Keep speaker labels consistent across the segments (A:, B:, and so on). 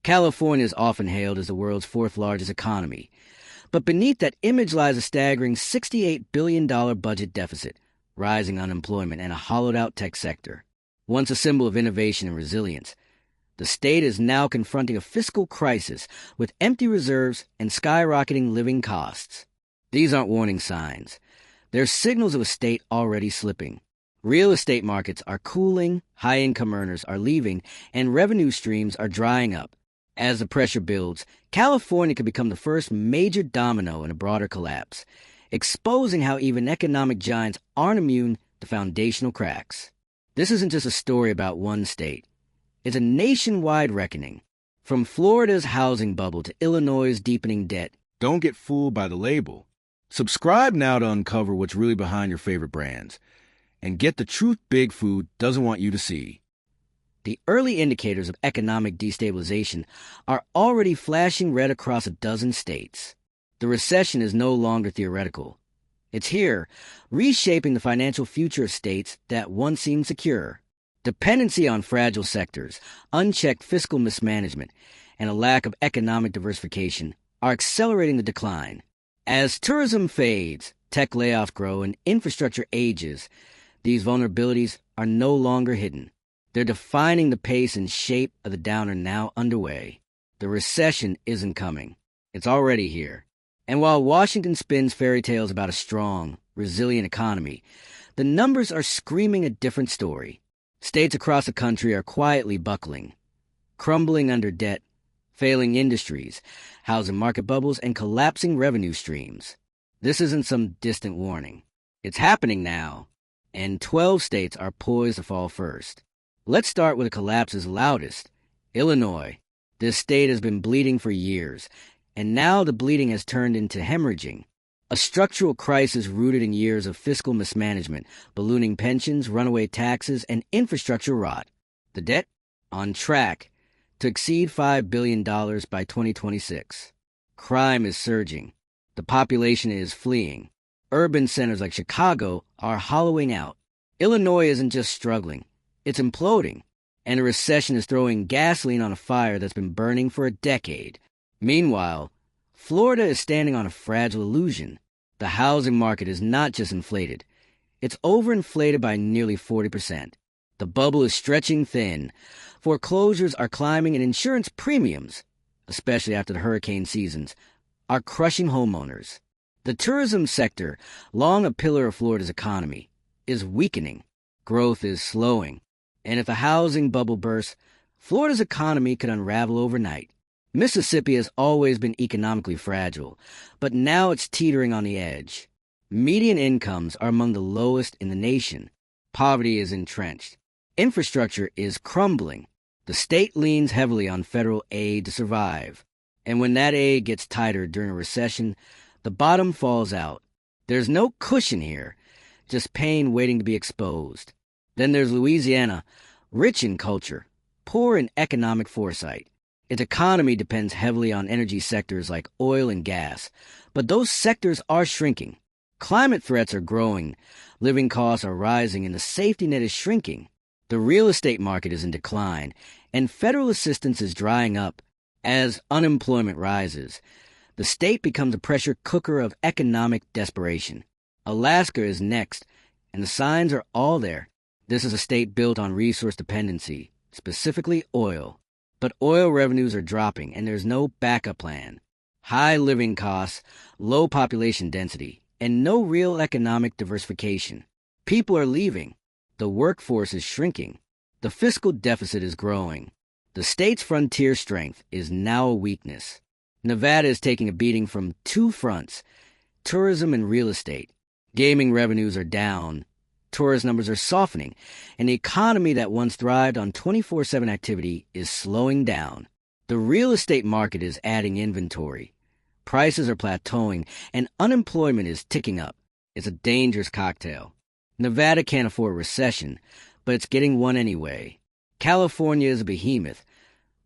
A: California is often hailed as the world's fourth largest economy, but beneath that image lies a staggering $68 billion budget deficit, rising unemployment, and a hollowed-out tech sector. Once a symbol of innovation and resilience, the state is now confronting a fiscal crisis with empty reserves and skyrocketing living costs. These aren't warning signs. They're signals of a state already slipping. Real estate markets are cooling, high-income earners are leaving, and revenue streams are drying up. As the pressure builds, California could become the first major domino in a broader collapse, exposing how even economic giants aren't immune to foundational cracks. This isn't just a story about one state. It's a nationwide reckoning. From Florida's housing bubble to Illinois' deepening debt.
B: Don't get fooled by the label. Subscribe now to uncover what's really behind your favorite brands, and get the truth Big Food doesn't want you to see.
A: The early indicators of economic destabilization are already flashing red across a dozen states. The recession is no longer theoretical. It's here, reshaping the financial future of states that once seemed secure. Dependency on fragile sectors, unchecked fiscal mismanagement, and a lack of economic diversification are accelerating the decline. As tourism fades, tech layoffs grow, and infrastructure ages, these vulnerabilities are no longer hidden. They're defining the pace and shape of the downer now underway. The recession isn't coming. It's already here. And while Washington spins fairy tales about a strong, resilient economy, the numbers are screaming a different story. States across the country are quietly buckling, crumbling under debt, failing industries, housing market bubbles, and collapsing revenue streams. This isn't some distant warning. It's happening now, and 12 states are poised to fall first. Let's start with the collapse's loudest, Illinois. This state has been bleeding for years, and now the bleeding has turned into hemorrhaging. A structural crisis rooted in years of fiscal mismanagement, ballooning pensions, runaway taxes, and infrastructure rot. The debt? On track to exceed $5 billion by 2026. Crime is surging. The population is fleeing. Urban centers like Chicago are hollowing out. Illinois isn't just struggling. It's imploding, and a recession is throwing gasoline on a fire that's been burning for a decade. Meanwhile, Florida is standing on a fragile illusion. The housing market is not just inflated. It's overinflated by nearly 40%. The bubble is stretching thin. Foreclosures are climbing, and insurance premiums, especially after the hurricane seasons, are crushing homeowners. The tourism sector, long a pillar of Florida's economy, is weakening. Growth is slowing. And if the housing bubble bursts, Florida's economy could unravel overnight. Mississippi has always been economically fragile, but now it's teetering on the edge. Median incomes are among the lowest in the nation. Poverty is entrenched. Infrastructure is crumbling. The state leans heavily on federal aid to survive. And when that aid gets tighter during a recession, the bottom falls out. There's no cushion here, just pain waiting to be exposed. Then there's Louisiana, rich in culture, poor in economic foresight. Its economy depends heavily on energy sectors like oil and gas, but those sectors are shrinking. Climate threats are growing, living costs are rising, and the safety net is shrinking. The real estate market is in decline, and federal assistance is drying up. As unemployment rises, the state becomes a pressure cooker of economic desperation. Alaska is next, and the signs are all there. This is a state built on resource dependency, specifically oil. But oil revenues are dropping, and there's no backup plan. High living costs, low population density, and no real economic diversification. People are leaving. The workforce is shrinking. The fiscal deficit is growing. The state's frontier strength is now a weakness. Nevada is taking a beating from two fronts: tourism and real estate. Gaming revenues are down. Tourist numbers are softening, and the economy that once thrived on 24/7 activity is slowing down. The real estate market is adding inventory. Prices are plateauing, and unemployment is ticking up. It's a dangerous cocktail. Nevada can't afford a recession, but it's getting one anyway. California is a behemoth,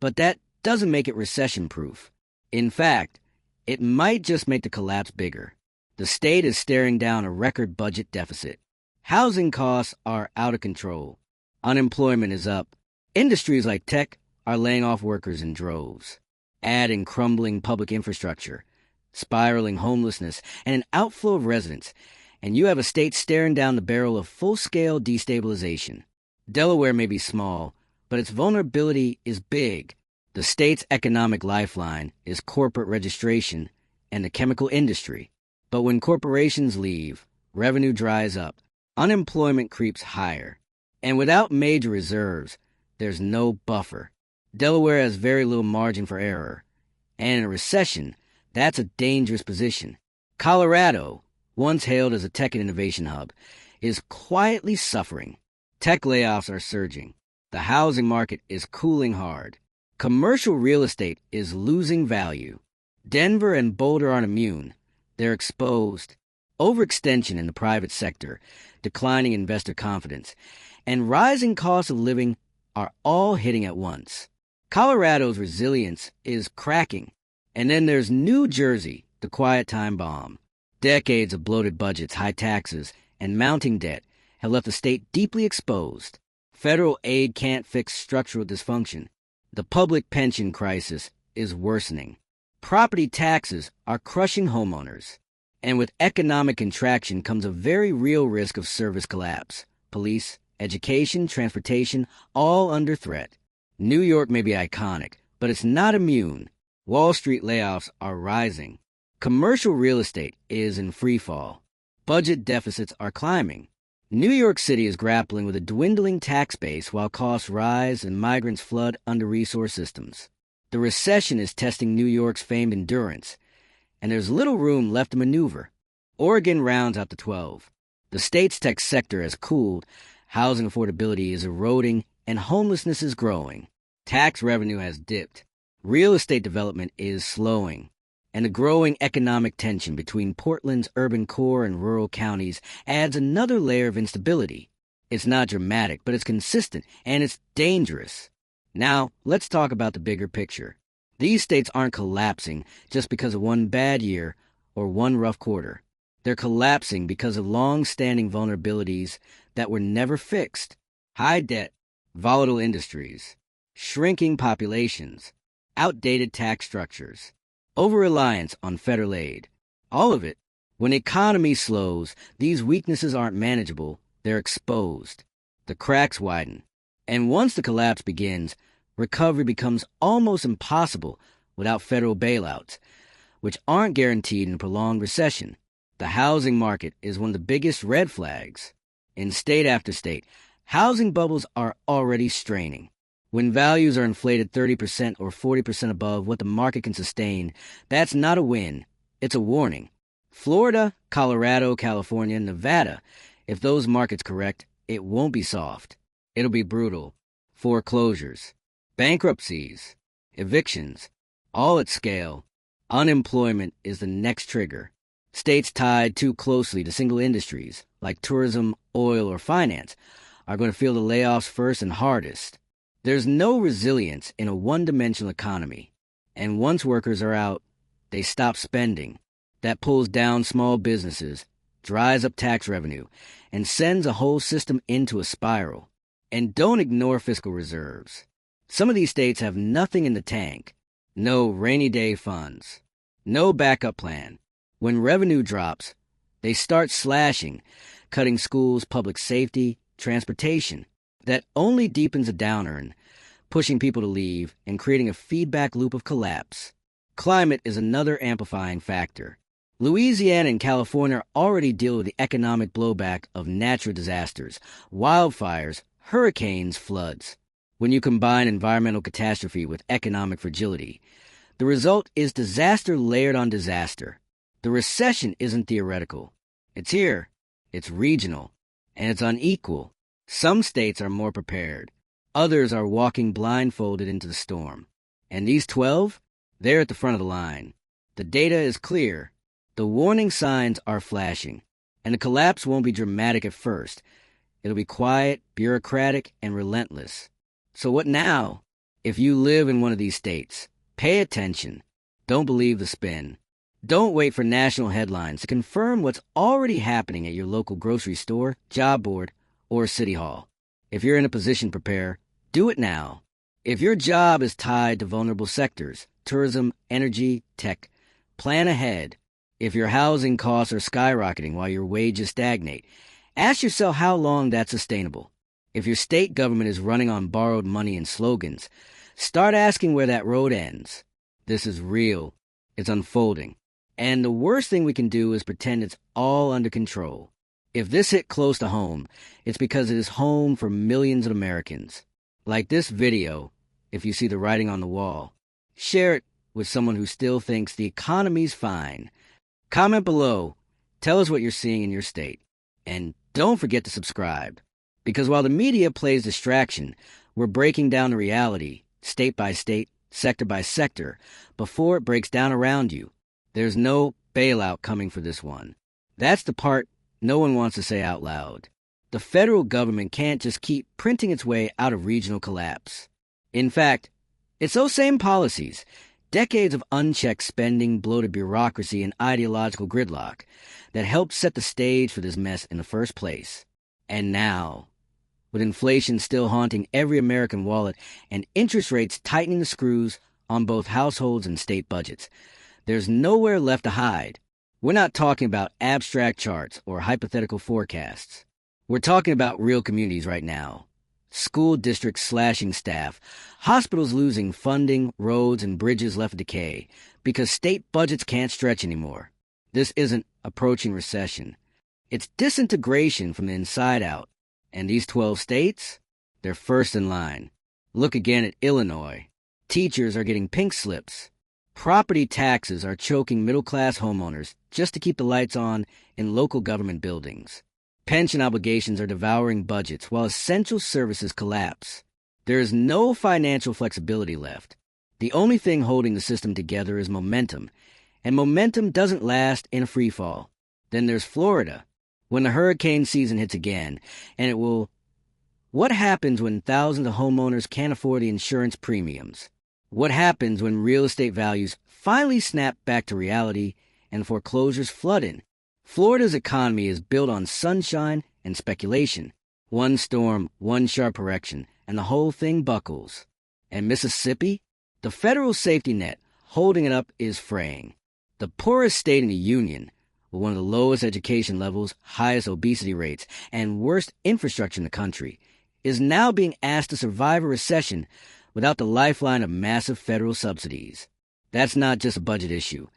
A: but that doesn't make it recession-proof. In fact, it might just make the collapse bigger. The state is staring down a record budget deficit. Housing costs are out of control. Unemployment is up. Industries like tech are laying off workers in droves. Add in crumbling public infrastructure, spiraling homelessness, and an outflow of residents, and you have a state staring down the barrel of full-scale destabilization. Delaware may be small, but its vulnerability is big. The state's economic lifeline is corporate registration and the chemical industry. But when corporations leave, revenue dries up, unemployment creeps higher, and without major reserves, there's no buffer. Delaware has very little margin for error, and in a recession, that's a dangerous position. Colorado, once hailed as a tech and innovation hub, is quietly suffering. Tech layoffs are surging. The housing market is cooling hard. Commercial real estate is losing value. Denver and Boulder aren't immune. They're exposed. Overextension in the private sector, declining investor confidence, and rising costs of living are all hitting at once. Colorado's resilience is cracking. And then there's New Jersey, the quiet time bomb. Decades of bloated budgets, high taxes, and mounting debt have left the state deeply exposed. Federal aid can't fix structural dysfunction. The public pension crisis is worsening. Property taxes are crushing homeowners. And with economic contraction comes a very real risk of service collapse. Police, education, transportation, all under threat. New York may be iconic, but it's not immune. Wall Street layoffs are rising. Commercial real estate is in free fall. Budget deficits are climbing. New York City is grappling with a dwindling tax base while costs rise and migrants flood under-resourced systems. The recession is testing New York's famed endurance, and there's little room left to maneuver. Oregon rounds out the 12. The state's tech sector has cooled, housing affordability is eroding, and homelessness is growing. Tax revenue has dipped. Real estate development is slowing. And the growing economic tension between Portland's urban core and rural counties adds another layer of instability. It's not dramatic, but it's consistent, and it's dangerous. Now, let's talk about the bigger picture. These states aren't collapsing just because of one bad year or one rough quarter. They're collapsing because of long-standing vulnerabilities that were never fixed. High debt, volatile industries, shrinking populations, outdated tax structures, over-reliance on federal aid. All of it. When the economy slows, these weaknesses aren't manageable, they're exposed. The cracks widen. And once the collapse begins, recovery becomes almost impossible without federal bailouts, which aren't guaranteed in a prolonged recession. The housing market is one of the biggest red flags. In state after state, housing bubbles are already straining. When values are inflated 30% or 40% above what the market can sustain, that's not a win. It's a warning. Florida, Colorado, California, Nevada, if those markets correct, it won't be soft. It'll be brutal. Foreclosures, bankruptcies, evictions, all at scale. Unemployment is the next trigger. States tied too closely to single industries, like tourism, oil, or finance, are going to feel the layoffs first and hardest. There's no resilience in a one-dimensional economy, and once workers are out, they stop spending. That pulls down small businesses, dries up tax revenue, and sends a whole system into a spiral. And don't ignore fiscal reserves. Some of these states have nothing in the tank. No rainy day funds. No backup plan. When revenue drops, they start slashing, cutting schools, public safety, transportation. That only deepens a downturn, pushing people to leave and creating a feedback loop of collapse. Climate is another amplifying factor. Louisiana and California already deal with the economic blowback of natural disasters, wildfires, hurricanes, floods. When you combine environmental catastrophe with economic fragility, the result is disaster layered on disaster. The recession isn't theoretical. It's here. It's regional. And it's unequal. Some states are more prepared. Others are walking blindfolded into the storm. And these 12, they're at the front of the line. The data is clear. The warning signs are flashing. And the collapse won't be dramatic at first. It'll be quiet, bureaucratic, and relentless. So what now? If you live in one of these states, pay attention. Don't believe the spin. Don't wait for national headlines to confirm what's already happening at your local grocery store, job board, or city hall. If you're in a position to prepare, do it now. If your job is tied to vulnerable sectors, tourism, energy, tech, plan ahead. If your housing costs are skyrocketing while your wages stagnate, ask yourself how long that's sustainable. If your state government is running on borrowed money and slogans, start asking where that road ends. This is real. It's unfolding. And the worst thing we can do is pretend it's all under control. If this hit close to home, it's because it is home for millions of Americans. Like this video, if you see the writing on the wall, share it with someone who still thinks the economy's fine. Comment below. Tell us what you're seeing in your state. And don't forget to subscribe. Because while the media plays distraction, we're breaking down the reality, state by state, sector by sector, before it breaks down around you. There's no bailout coming for this one. That's the part no one wants to say out loud. The federal government can't just keep printing its way out of regional collapse. In fact, it's those same policies, decades of unchecked spending, bloated bureaucracy, and ideological gridlock, that helped set the stage for this mess in the first place. And now, with inflation still haunting every American wallet and interest rates tightening the screws on both households and state budgets, there's nowhere left to hide. We're not talking about abstract charts or hypothetical forecasts. We're talking about real communities right now. School districts slashing staff, hospitals losing funding, roads and bridges left to decay because state budgets can't stretch anymore. This isn't approaching recession. It's disintegration from the inside out. And these 12 states, they're first in line. Look again at Illinois. Teachers are getting pink slips. Property taxes are choking middle-class homeowners just to keep the lights on in local government buildings. Pension obligations are devouring budgets while essential services collapse. There is no financial flexibility left. The only thing holding the system together is momentum, and momentum doesn't last in a free fall. Then there's Florida. When the hurricane season hits again, and it will... What happens when thousands of homeowners can't afford the insurance premiums? What happens when real estate values finally snap back to reality and foreclosures flood in? Florida's economy is built on sunshine and speculation. One storm, one sharp correction, and the whole thing buckles. And Mississippi? The federal safety net holding it up is fraying. The poorest state in the union, with one of the lowest education levels, highest obesity rates, and worst infrastructure in the country, is now being asked to survive a recession without the lifeline of massive federal subsidies. That's not just a budget issue.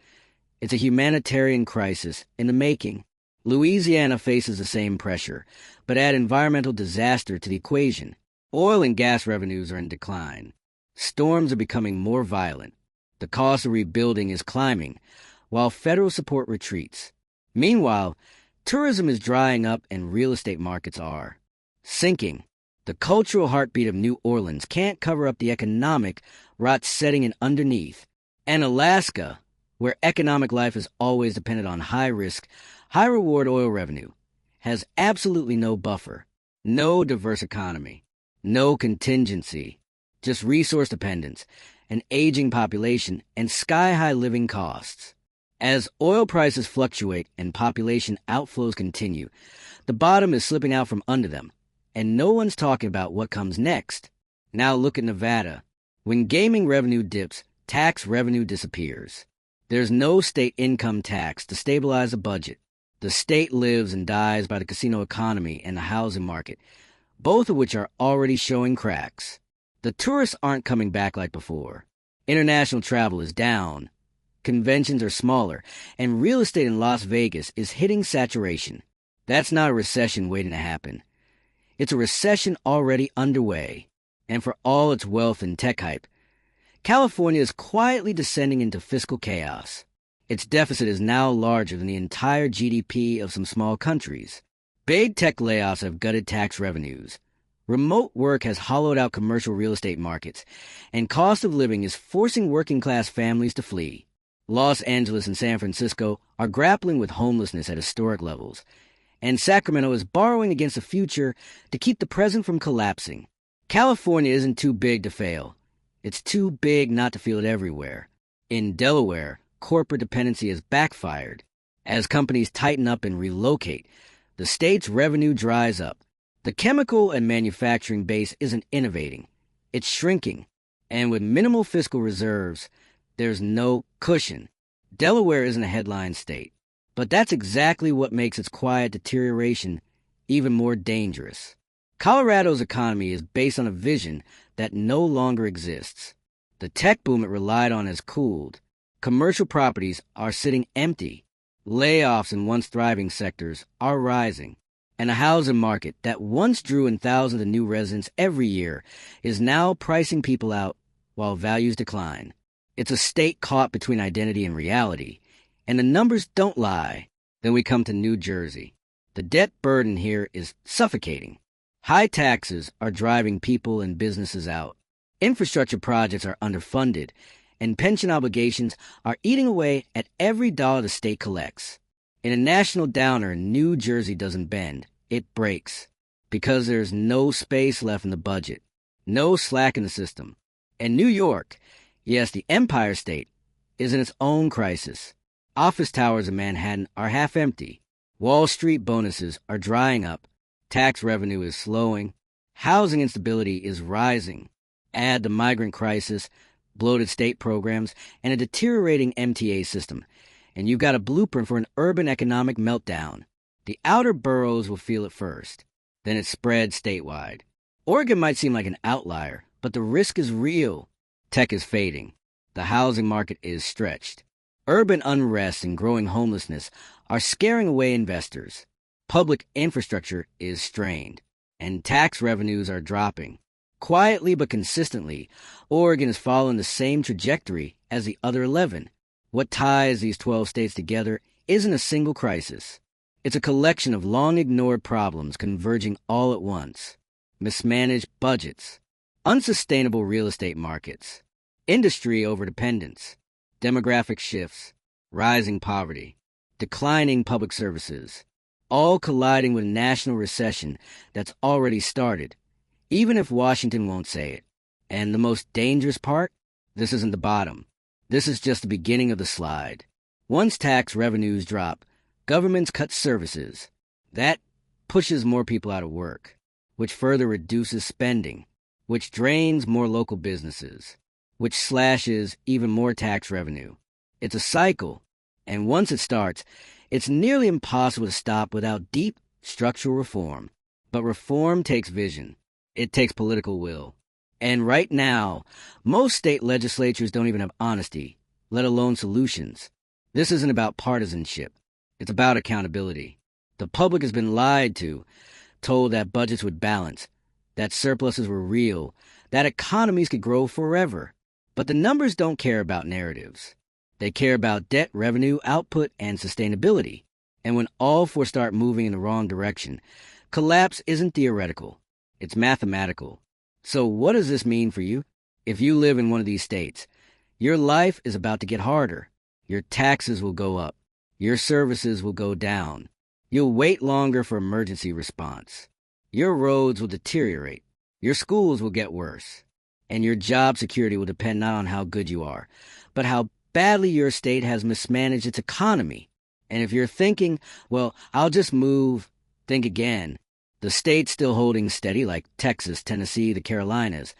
A: It's a humanitarian crisis in the making. Louisiana faces the same pressure, but add environmental disaster to the equation. Oil and gas revenues are in decline. Storms are becoming more violent. The cost of rebuilding is climbing, while federal support retreats. Meanwhile, tourism is drying up and real estate markets are sinking. The cultural heartbeat of New Orleans can't cover up the economic rot setting in underneath. And Alaska, where economic life is always dependent on high-risk, high-reward oil revenue, has absolutely no buffer, no diverse economy, no contingency, just resource dependence, an aging population, and sky-high living costs. As oil prices fluctuate and population outflows continue, the bottom is slipping out from under them, and no one's talking about what comes next. Now look at Nevada. When gaming revenue dips, tax revenue disappears. There's no state income tax to stabilize the budget. The state lives and dies by the casino economy and the housing market, both of which are already showing cracks. The tourists aren't coming back like before. International travel is down. Conventions are smaller, and real estate in Las Vegas is hitting saturation. That's not a recession waiting to happen. It's a recession already underway. And for all its wealth and tech hype, California is quietly descending into fiscal chaos. Its deficit is now larger than the entire GDP of some small countries. Big tech layoffs have gutted tax revenues. Remote work has hollowed out commercial real estate markets, and cost of living is forcing working-class families to flee. Los Angeles and San Francisco are grappling with homelessness at historic levels, and Sacramento is borrowing against the future to keep the present from collapsing. California isn't too big to fail. It's too big not to feel it everywhere. In Delaware, corporate dependency has backfired. As companies tighten up and relocate, the state's revenue dries up. The chemical and manufacturing base isn't innovating. It's shrinking. And with minimal fiscal reserves, there's no cushion. Delaware isn't a headline state, but that's exactly what makes its quiet deterioration even more dangerous. Colorado's economy is based on a vision that no longer exists. The tech boom it relied on has cooled. Commercial properties are sitting empty. Layoffs in once thriving sectors are rising. And a housing market that once drew in thousands of new residents every year is now pricing people out while values decline. It's a state caught between identity and reality, and the numbers don't lie. Then we come to New Jersey. The debt burden here is suffocating. High taxes are driving people and businesses out. Infrastructure projects are underfunded, and pension obligations are eating away at every dollar the state collects. In a national downer, New Jersey doesn't bend, it breaks. Because there's no space left in the budget, no slack in the system. And New York, yes, the Empire State, is in its own crisis. Office towers in Manhattan are half empty. Wall Street bonuses are drying up. Tax revenue is slowing. Housing instability is rising. Add the migrant crisis, bloated state programs, and a deteriorating MTA system, and you've got a blueprint for an urban economic meltdown. The outer boroughs will feel it first. Then it spreads statewide. Oregon might seem like an outlier, but the risk is real. Tech is fading. The housing market is stretched. Urban unrest and growing homelessness are scaring away investors. Public infrastructure is strained, and tax revenues are dropping. Quietly but consistently, Oregon is following the same trajectory as the other 11. What ties these 12 states together isn't a single crisis. It's a collection of long-ignored problems converging all at once. Mismanaged budgets, unsustainable real estate markets, industry overdependence, demographic shifts, rising poverty, declining public services, all colliding with a national recession that's already started, even if Washington won't say it. And the most dangerous part? This isn't the bottom. This is just the beginning of the slide. Once tax revenues drop, governments cut services. That pushes more people out of work, which further reduces spending, which drains more local businesses, which slashes even more tax revenue. It's a cycle, and once it starts, it's nearly impossible to stop without deep structural reform. But reform takes vision. It takes political will. And right now, most state legislatures don't even have honesty, let alone solutions. This isn't about partisanship. It's about accountability. The public has been lied to, told that budgets would balance, that surpluses were real, that economies could grow forever. But the numbers don't care about narratives. They care about debt, revenue, output, and sustainability. And when all four start moving in the wrong direction, collapse isn't theoretical. It's mathematical. So what does this mean for you? If you live in one of these states, your life is about to get harder. Your taxes will go up. Your services will go down. You'll wait longer for emergency response. Your roads will deteriorate. Your schools will get worse. And your job security will depend not on how good you are, but how badly your state has mismanaged its economy. And if you're thinking, well, I'll just move, think again. The states still holding steady, like Texas, Tennessee, the Carolinas,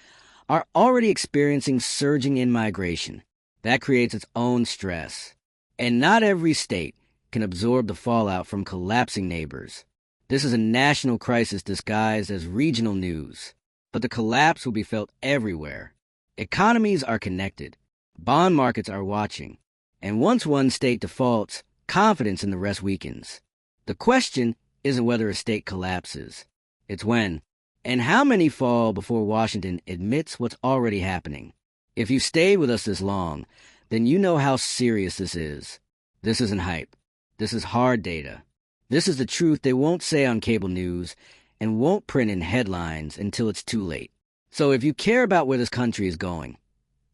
A: are already experiencing surging in-migration. That creates its own stress. And not every state can absorb the fallout from collapsing neighbors. This is a national crisis disguised as regional news. But the collapse will be felt everywhere. Economies are connected. Bond markets are watching. And once one state defaults, confidence in the rest weakens. The question isn't whether a state collapses. It's when. And how many fall before Washington admits what's already happening. If you stayed with us this long, then you know how serious this is. This isn't hype. This is hard data. This is the truth they won't say on cable news and won't print in headlines until it's too late. So if you care about where this country is going,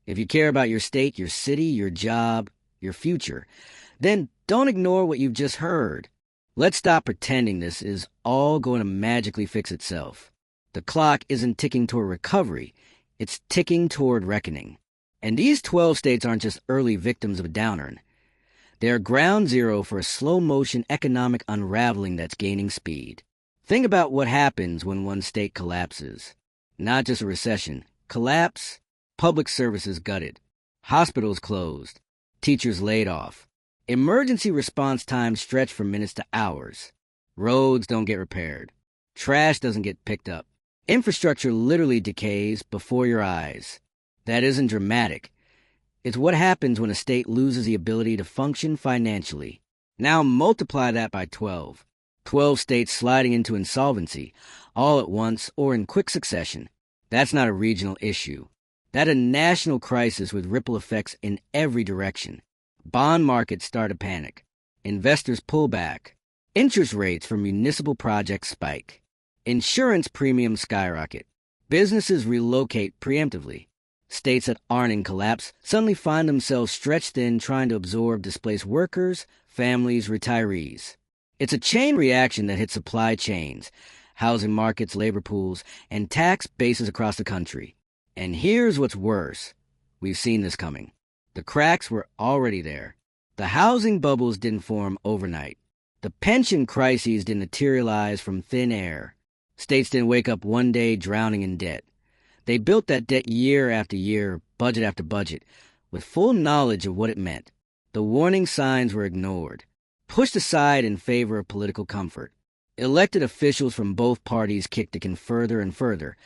A: if you care about your state, your city, your job, your future, then don't ignore what you've just heard. Let's stop pretending this is all going to magically fix itself. The clock isn't ticking toward recovery. It's ticking toward reckoning. And these 12 states aren't just early victims of a downturn. They're ground zero for a slow-motion economic unraveling that's gaining speed. Think about what happens when one state collapses. Not just a recession. Collapse Public services gutted. Hospitals closed. Teachers laid off. Emergency response times stretch from minutes to hours. Roads don't get repaired. Trash doesn't get picked up. Infrastructure literally decays before your eyes. That isn't dramatic. It's what happens when a state loses the ability to function financially. Now multiply that by 12. 12 states sliding into insolvency, all at once or in quick succession. That's not a regional issue. That's a national crisis with ripple effects in every direction. Bond markets start to panic. Investors pull back. Interest rates for municipal projects spike. Insurance premiums skyrocket. Businesses relocate preemptively. States that aren't in collapse suddenly find themselves stretched thin trying to absorb displaced workers, families, retirees. It's a chain reaction that hits supply chains, housing markets, labor pools, and tax bases across the country. And here's what's worse. We've seen this coming. The cracks were already there. The housing bubbles didn't form overnight. The pension crises didn't materialize from thin air. States didn't wake up one day drowning in debt. They built that debt year after year, budget after budget, with full knowledge of what it meant. The warning signs were ignored, pushed aside in favor of political comfort. Elected officials from both parties kicked the can further and further,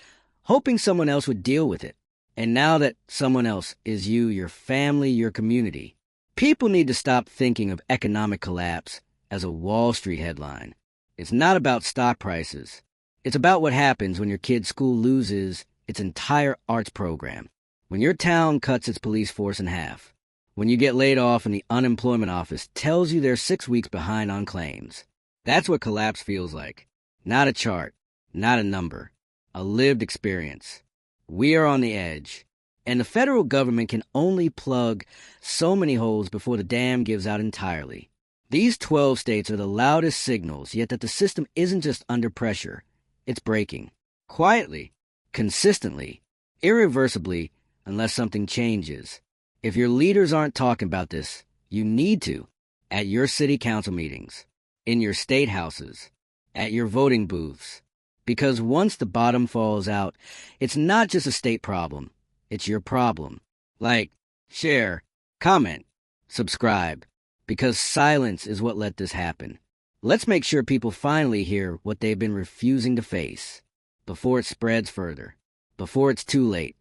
A: hoping someone else would deal with it. And now that someone else is you, your family, your community, people need to stop thinking of economic collapse as a Wall Street headline. It's not about stock prices. It's about what happens when your kid's school loses its entire arts program, when your town cuts its police force in half, when you get laid off and the unemployment office tells you they're 6 weeks behind on claims. That's what collapse feels like. Not a chart, not a number, a lived experience. We are on the edge, and the federal government can only plug so many holes before the dam gives out entirely. These 12 states are the loudest signals, yet that the system isn't just under pressure, it's breaking. Quietly, consistently, irreversibly, unless something changes. If your leaders aren't talking about this, you need to, at your city council meetings, in your state houses, at your voting booths. Because once the bottom falls out, it's not just a state problem, it's your problem. Like, share, comment, subscribe, because silence is what let this happen. Let's make sure people finally hear what they've been refusing to face, before it spreads further, before it's too late.